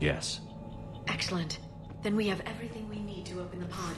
Yes. Excellent. Then we have everything we need to open the pod.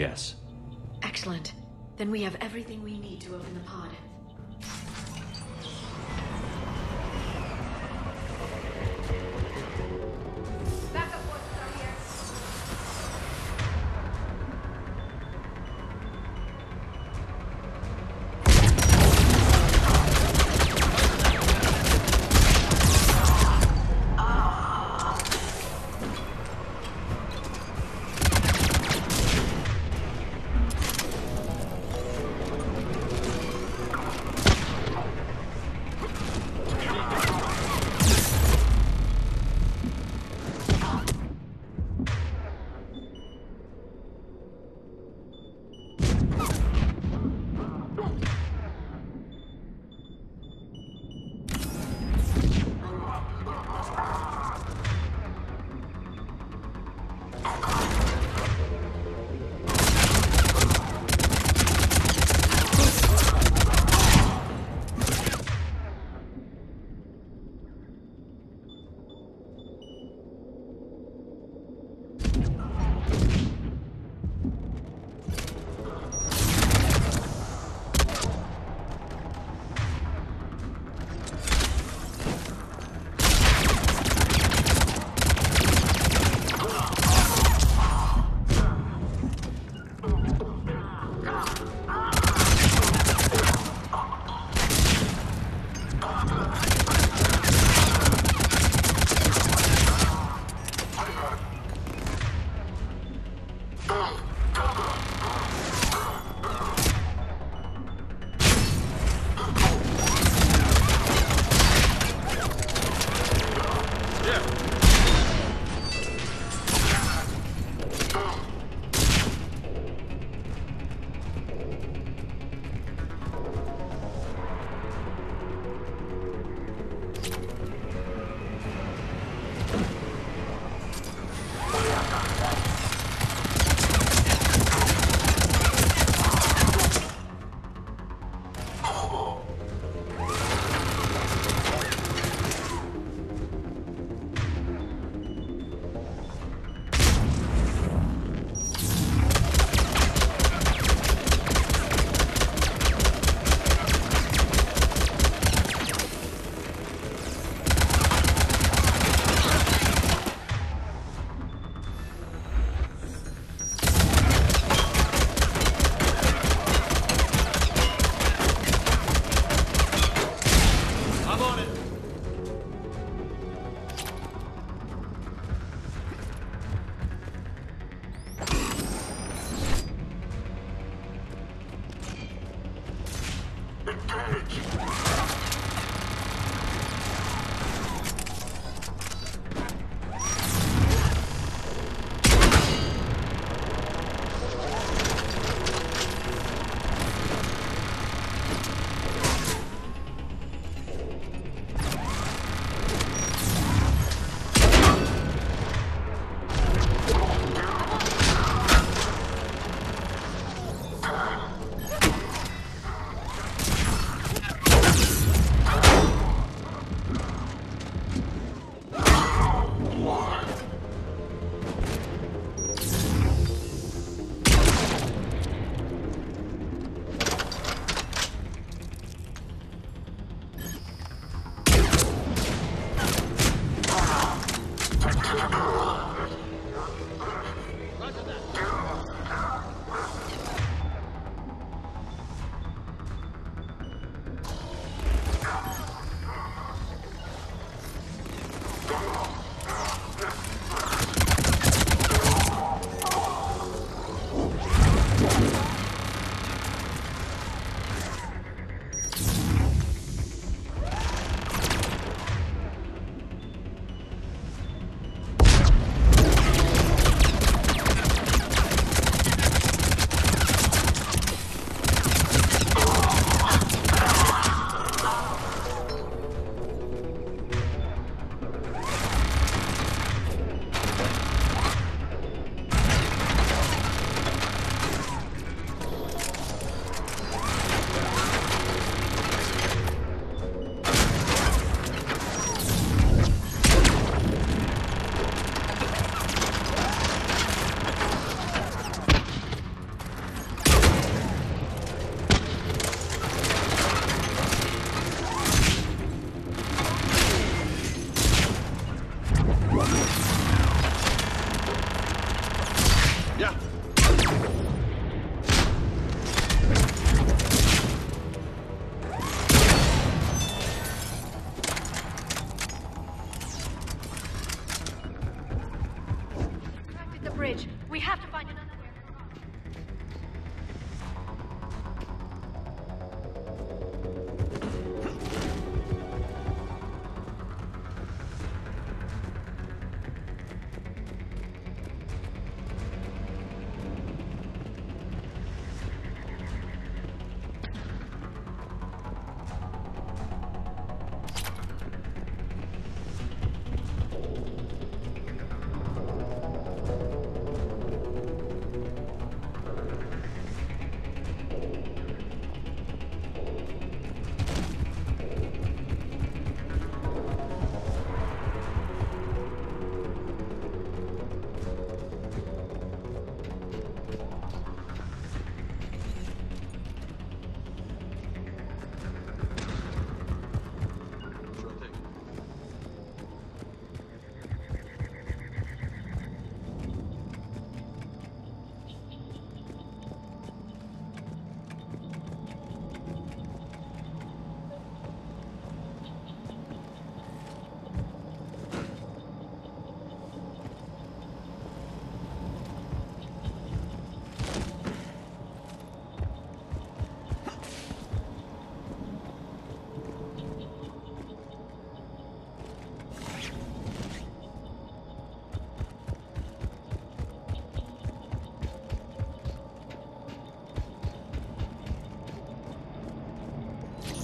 Yes. Excellent. Then we have everything we need to open the pod. bridge. We have to find another way.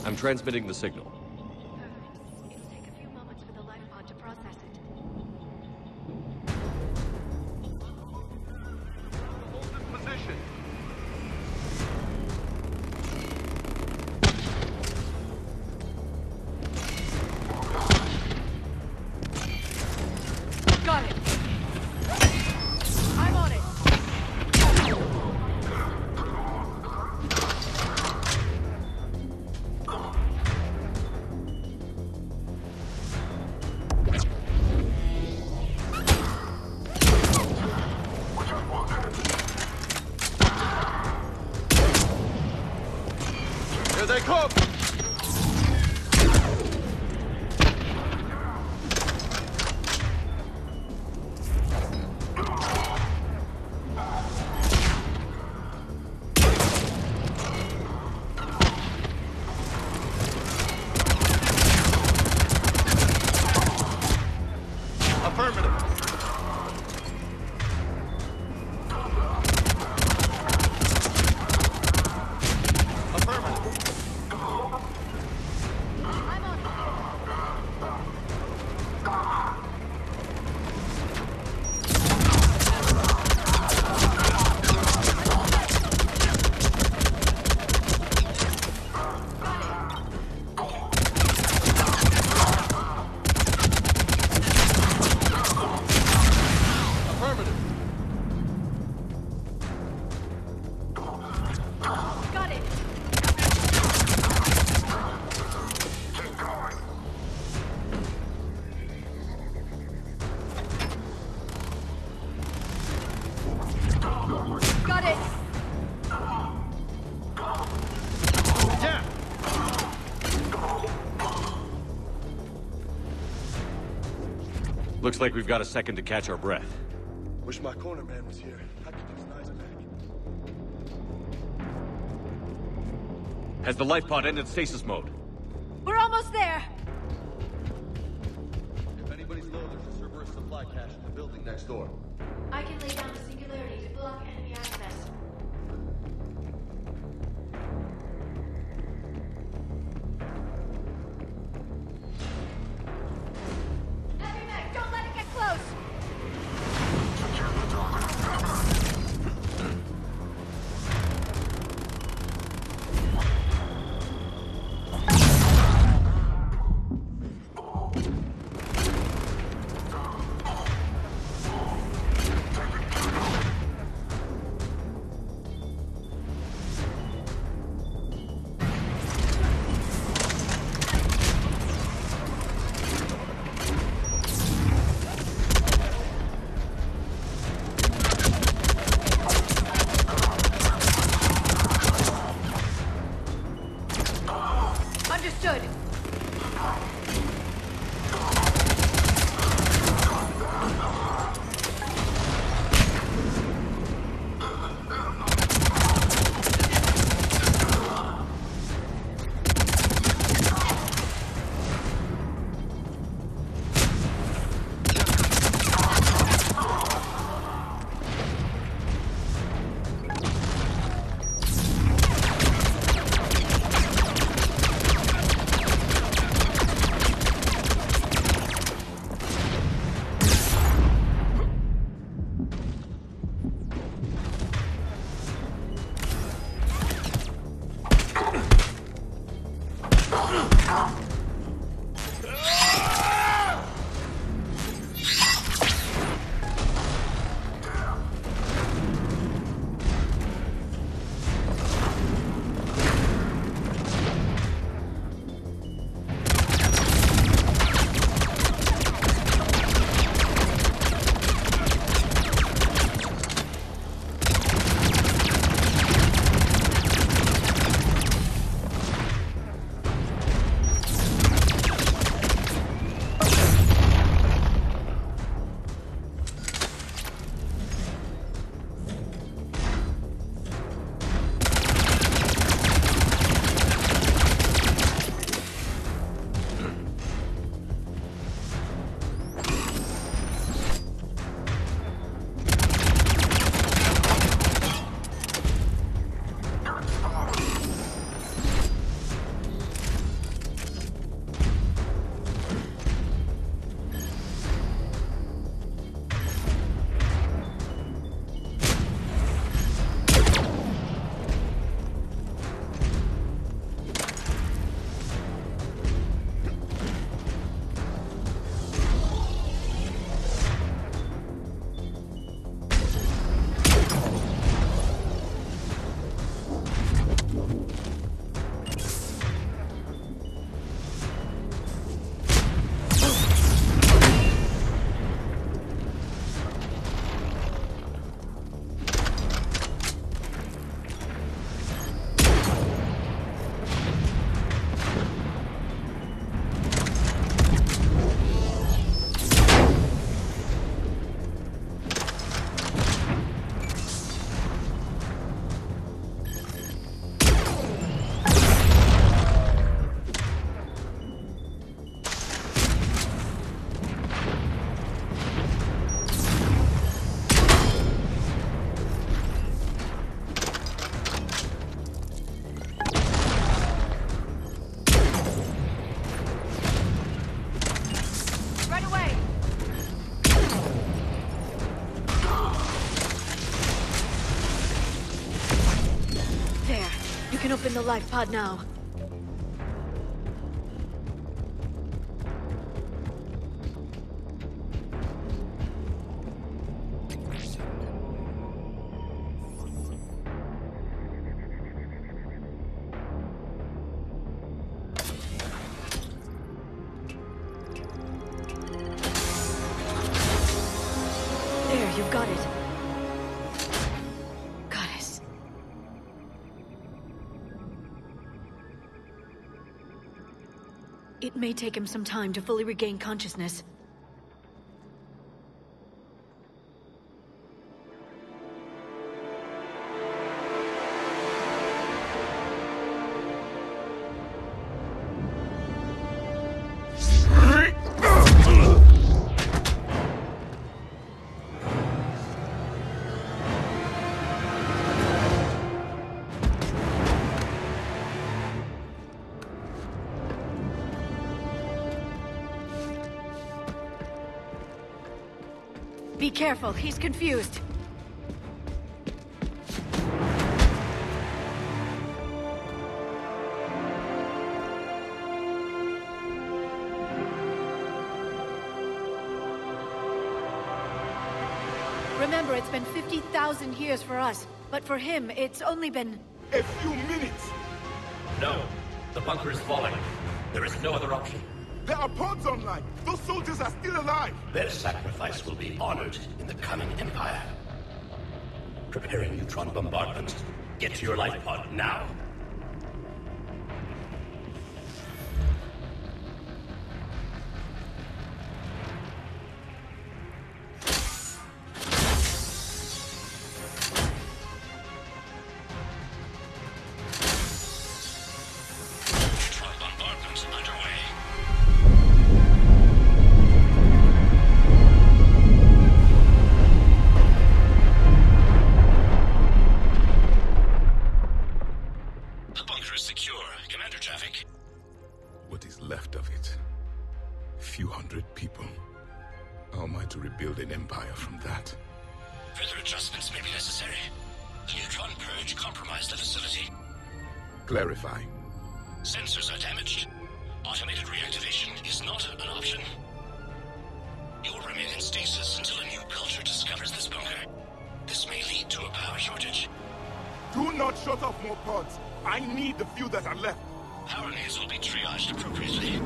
I'm transmitting the signal. It'll take a few moments for the life pod to process it. Hold this position. Got it! I'm on it! Here they come! Affirmative. Affirmative. I'm on it! Affirmative. Got it! Got it! Yeah! Looks like we've got a second to catch our breath. Wish my corner man was here. I could use an ice pack. Has the life pod ended stasis mode? We're almost there! If anybody's low, there's a Cerberus supply cache in the building next door. I can lay down the singularity to block enemy access. Heavy mech, don't let it get close! can open the life pod now. There, you've got it. Goddess. It may take him some time to fully regain consciousness. Be careful, he's confused. Remember, it's been 50,000 years for us, but for him, it's only been... A few minutes! No. The bunker is falling. There is no other option. There are pods online! Those soldiers are still alive! Their sacrifice will be honored in the coming Empire. Preparing neutron bombardment. Get to your life pod now. Neutron bombardment underway. The bunker is secure. Commander Traffic. What is left of it? A few hundred people. How am I to rebuild an empire from that? Further adjustments may be necessary. The neutron purge compromised the facility. Clarify. Sensors are damaged. Automated reactivation is not an option. You'll remain in stasis until a new culture discovers this bunker. This may lead to a power shortage. Do not shut off more pods! I need the few that are left! Power needs will be triaged appropriately.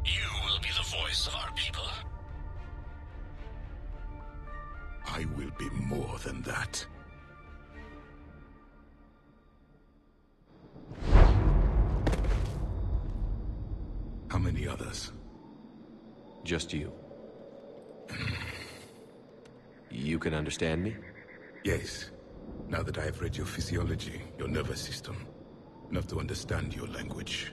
You will be the voice of our people. I will be more than that. How many others? Just you. You can understand me? Yes. Now that I have read your physiology, your nervous system, enough to understand your language.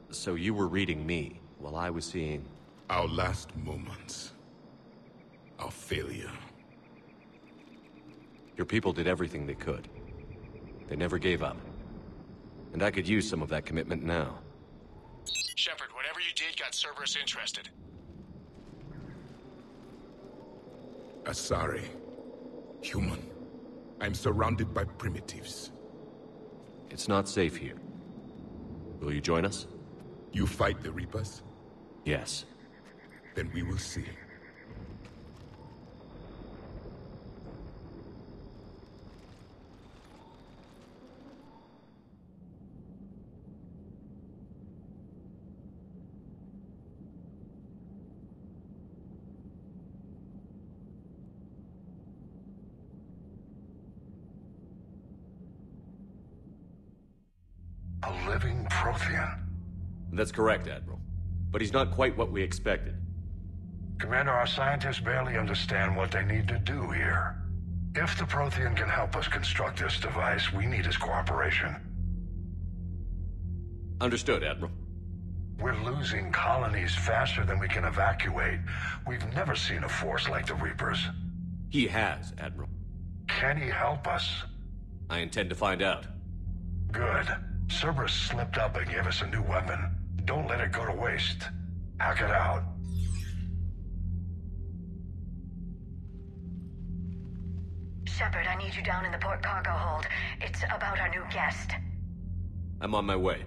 So you were reading me, while I was seeing... Our last moments. Our failure. Your people did everything they could. They never gave up. And I could use some of that commitment now. Shepard, whatever you did got Cerberus interested. Asari. Human. I'm surrounded by primitives. It's not safe here. Will you join us? You fight the Reapers? Yes. Then we will see. A living Prothean. That's correct, Admiral. But he's not quite what we expected. Commander, our scientists barely understand what they need to do here. If the Prothean can help us construct this device, we need his cooperation. Understood, Admiral. We're losing colonies faster than we can evacuate. We've never seen a force like the Reapers. He has, Admiral. Can he help us? I intend to find out. Good. Cerberus slipped up and gave us a new weapon. Don't let it go to waste. Hack it out. Shepard, I need you down in the port cargo hold. It's about our new guest. I'm on my way.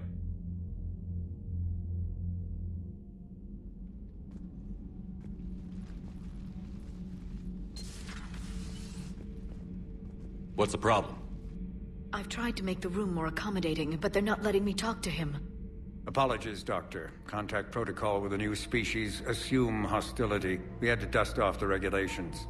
What's the problem? I've tried to make the room more accommodating, but they're not letting me talk to him. Apologies, Doctor. Contact protocol with a new species. Assume hostility. We had to dust off the regulations.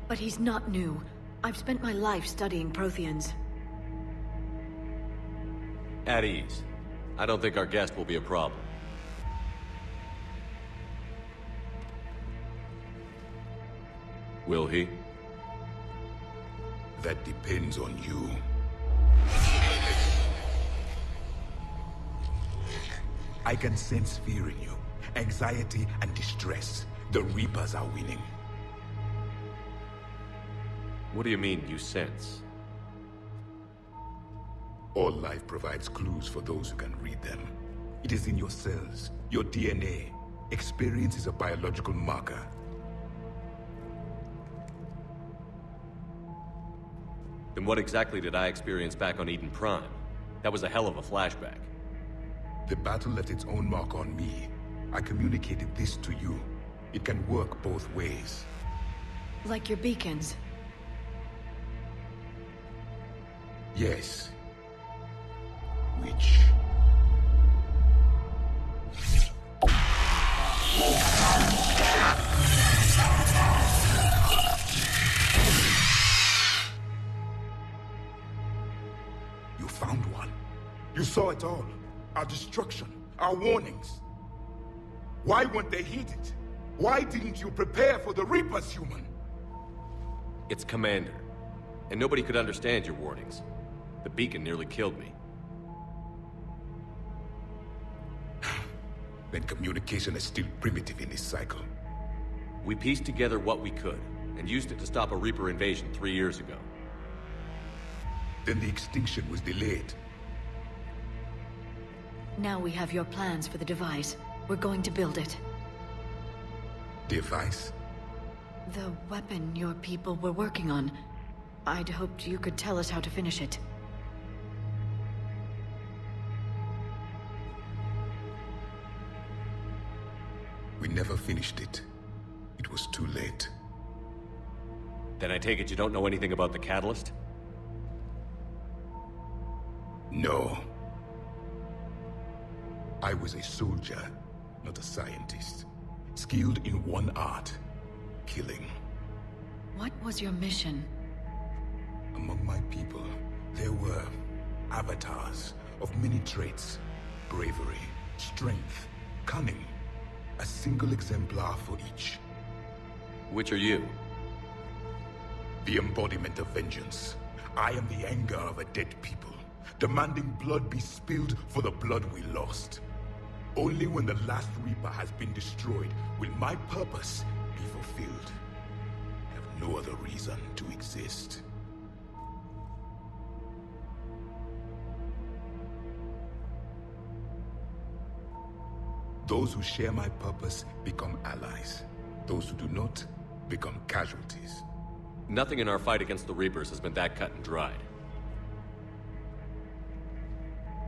But he's not new. I've spent my life studying Protheans. At ease. I don't think our guest will be a problem. Will he? That depends on you. I can sense fear in you. Anxiety and distress. The Reapers are winning. What do you mean, you sense? All life provides clues for those who can read them. It is in your cells, your DNA. Experience is a biological marker. Then what exactly did I experience back on Eden Prime? That was a hell of a flashback. The battle left its own mark on me. I communicated this to you. It can work both ways. Like your beacons. Yes. Which... You found one. You saw it all. Our destruction, our warnings. Why weren't they heeded? Why didn't you prepare for the Reapers, human? It's Commander. And nobody could understand your warnings. The beacon nearly killed me. Then communication is still primitive in this cycle. We pieced together what we could, and used it to stop a Reaper invasion 3 years ago. Then the extinction was delayed. Now we have your plans for the device. We're going to build it. Device? The weapon your people were working on. I'd hoped you could tell us how to finish it. We never finished it. It was too late. Then I take it you don't know anything about the catalyst? No. I was a soldier, not a scientist. Skilled in one art, killing. What was your mission? Among my people, there were avatars of many traits. Bravery, strength, cunning. A single exemplar for each. Which are you? The embodiment of vengeance. I am the anger of a dead people, demanding blood be spilled for the blood we lost. Only when the last Reaper has been destroyed will my purpose be fulfilled. I have no other reason to exist. Those who share my purpose become allies. Those who do not become casualties. Nothing in our fight against the Reapers has been that cut and dried.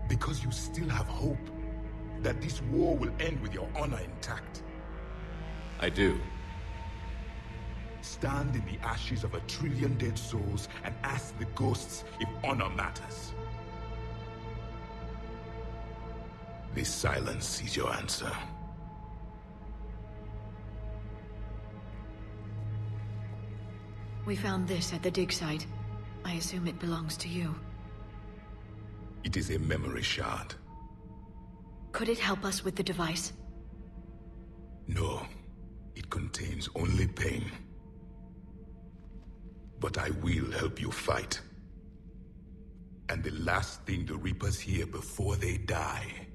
Because you still have hope that this war will end with your honor intact. I do. Stand in the ashes of 1 trillion dead souls and ask the ghosts if honor matters. This silence is your answer. We found this at the dig site. I assume it belongs to you. It is a memory shard. Could it help us with the device? No. It contains only pain. But I will help you fight. And the last thing the Reapers hear before they die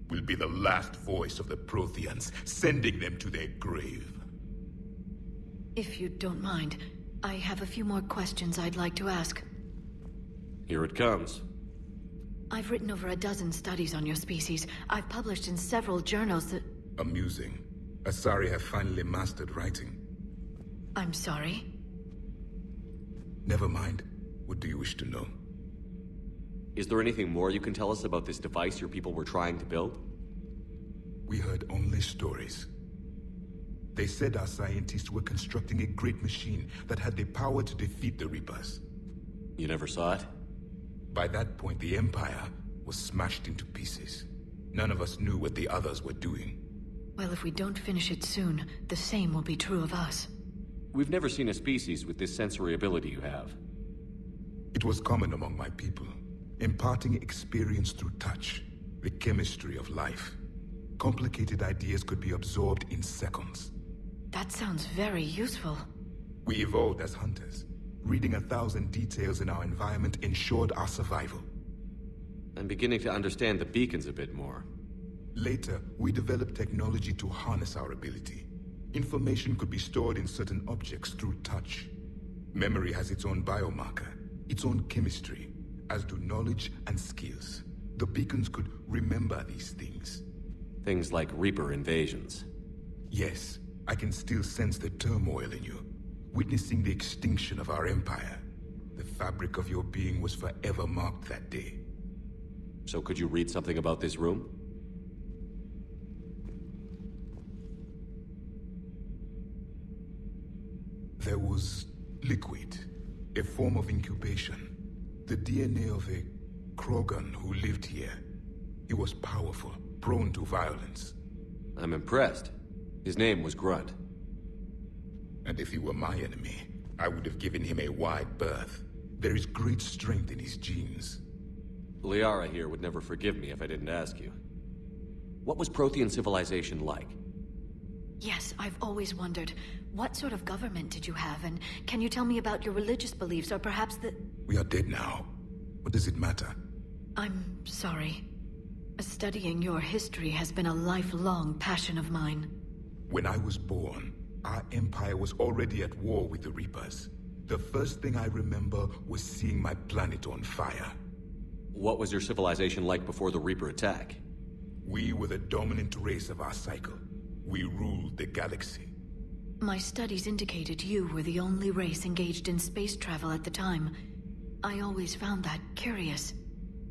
will be the last voice of the Protheans, sending them to their grave. If you don't mind, I have a few more questions I'd like to ask. Here it comes. I've written over a dozen studies on your species. I've published in several journals that... Amusing. Asari have finally mastered writing. I'm sorry? Never mind. What do you wish to know? Is there anything more you can tell us about this device your people were trying to build? We heard only stories. They said our scientists were constructing a great machine that had the power to defeat the Reapers. You never saw it? By that point, the Empire was smashed into pieces. None of us knew what the others were doing. Well, if we don't finish it soon, the same will be true of us. We've never seen a species with this sensory ability you have. It was common among my people, imparting experience through touch, the chemistry of life. Complicated ideas could be absorbed in seconds. That sounds very useful. We evolved as hunters. Reading 1,000 details in our environment ensured our survival. I'm beginning to understand the beacons a bit more. Later, we developed technology to harness our ability. Information could be stored in certain objects through touch. Memory has its own biomarker, its own chemistry, as do knowledge and skills. The beacons could remember these things. Things like Reaper invasions. Yes, I can still sense the turmoil in you. Witnessing the extinction of our empire. The fabric of your being was forever marked that day. So could you read something about this room? There was liquid, a form of incubation. The DNA of a Krogan who lived here. He was powerful, prone to violence. I'm impressed. His name was Grunt. And if he were my enemy, I would have given him a wide berth. There is great strength in his genes. Liara here would never forgive me if I didn't ask you. What was Prothean civilization like? Yes, I've always wondered, what sort of government did you have, and can you tell me about your religious beliefs, or perhaps the... We are dead now. What does it matter? I'm sorry. Studying your history has been a lifelong passion of mine. When I was born, our empire was already at war with the Reapers. The first thing I remember was seeing my planet on fire. What was your civilization like before the Reaper attack? We were the dominant race of our cycle. We ruled the galaxy. My studies indicated you were the only race engaged in space travel at the time. I always found that curious.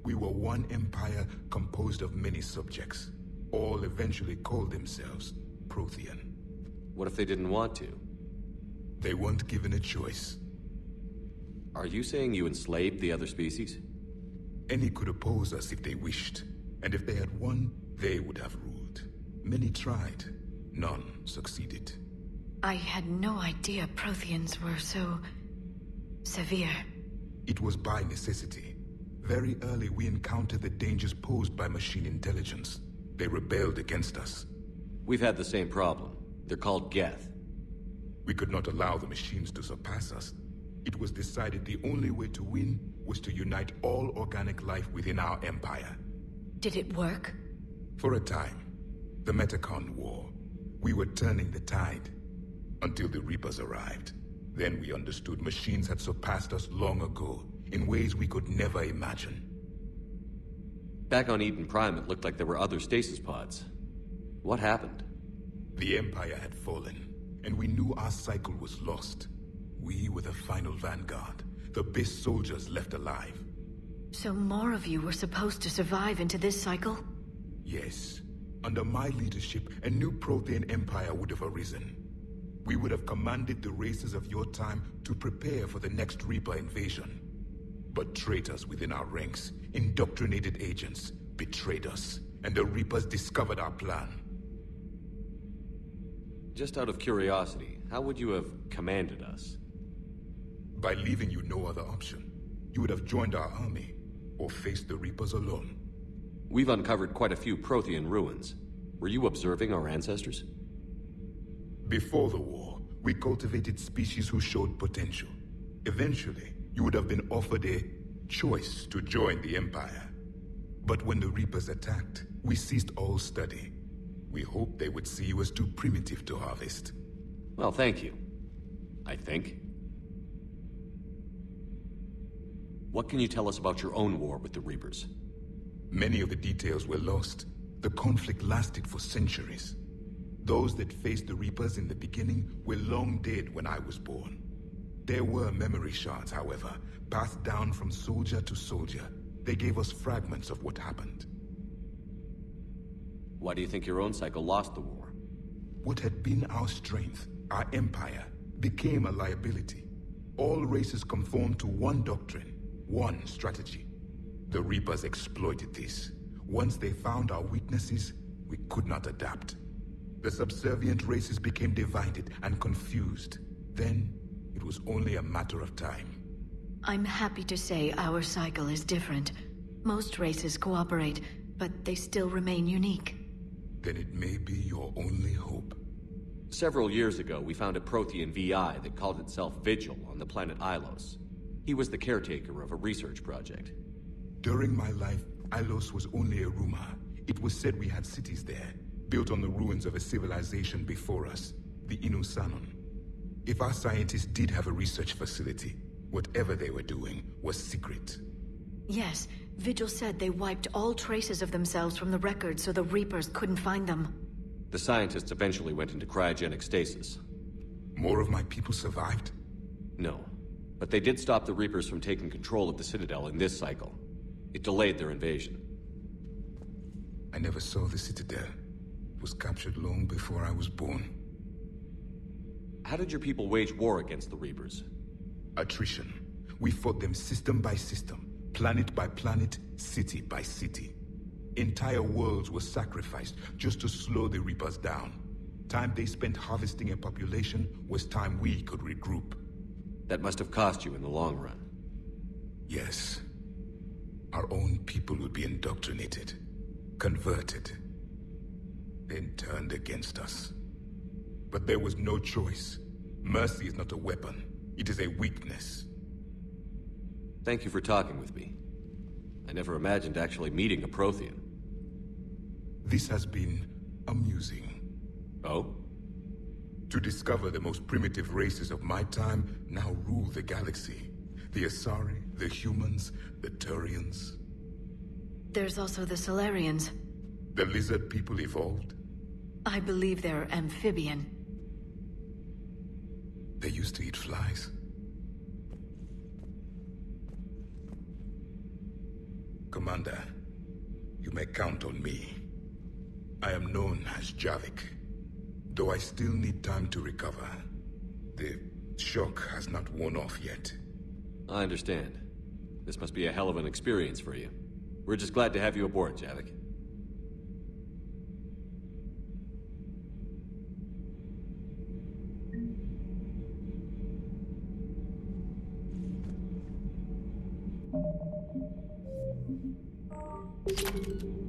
We were one empire composed of many subjects. All eventually called themselves Prothean. What if they didn't want to? They weren't given a choice. Are you saying you enslaved the other species? Any could oppose us if they wished. And if they had won, they would have ruled. Many tried. None succeeded. I had no idea Protheans were so... severe. It was by necessity. Very early we encountered the dangers posed by machine intelligence. They rebelled against us. We've had the same problem. They're called Geth. We could not allow the machines to surpass us. It was decided the only way to win was to unite all organic life within our empire. Did it work? For a time. The Metacon War. We were turning the tide. Until the Reapers arrived. Then we understood machines had surpassed us long ago, in ways we could never imagine. Back on Eden Prime, it looked like there were other stasis pods. What happened? The Empire had fallen, and we knew our cycle was lost. We were the final vanguard, the best soldiers left alive. So more of you were supposed to survive into this cycle? Yes. Under my leadership, a new Prothean Empire would have arisen. We would have commanded the races of your time to prepare for the next Reaper invasion. But traitors within our ranks, indoctrinated agents, betrayed us, and the Reapers discovered our plan. Just out of curiosity, how would you have commanded us? By leaving you no other option. You would have joined our army, or faced the Reapers alone. We've uncovered quite a few Prothean ruins. Were you observing our ancestors? Before the war, we cultivated species who showed potential. Eventually, you would have been offered a choice to join the Empire. But when the Reapers attacked, we ceased all study. We hoped they would see you as too primitive to harvest. Well, thank you. I think. What can you tell us about your own war with the Reapers? Many of the details were lost. The conflict lasted for centuries. Those that faced the Reapers in the beginning were long dead when I was born. There were memory shards, however, passed down from soldier to soldier. They gave us fragments of what happened. Why do you think your own cycle lost the war? What had been our strength, our empire, became a liability. All races conformed to one doctrine, one strategy. The Reapers exploited this. Once they found our weaknesses, we could not adapt. The subservient races became divided and confused. Then, it was only a matter of time. I'm happy to say our cycle is different. Most races cooperate, but they still remain unique. Then it may be your only hope. Several years ago, we found a Prothean VI that called itself Vigil on the planet Ilos. He was the caretaker of a research project. During my life, Ilos was only a rumor. It was said we had cities there, built on the ruins of a civilization before us, the Inusanon. If our scientists did have a research facility, whatever they were doing was secret. Yes, Vigil said they wiped all traces of themselves from the records so the Reapers couldn't find them. The scientists eventually went into cryogenic stasis. More of my people survived? No, but they did stop the Reapers from taking control of the Citadel in this cycle. It delayed their invasion. I never saw the Citadel. It was captured long before I was born. How did your people wage war against the Reapers? Attrition. We fought them system by system, planet by planet, city by city. Entire worlds were sacrificed just to slow the Reapers down. Time they spent harvesting a population was time we could regroup. That must have cost you in the long run. Yes. Our own people would be indoctrinated, converted, then turned against us. But there was no choice. Mercy is not a weapon. It is a weakness. Thank you for talking with me. I never imagined actually meeting a Prothean. This has been amusing. Oh? To discover the most primitive races of my time now rule the galaxy. The Asari, the humans, the Turians. There's also the Solarians. The lizard people evolved? I believe they're amphibian. They used to eat flies. Commander, you may count on me. I am known as Javik, though I still need time to recover. The shock has not worn off yet. I understand. This must be a hell of an experience for you. We're just glad to have you aboard, Javik. Thank you.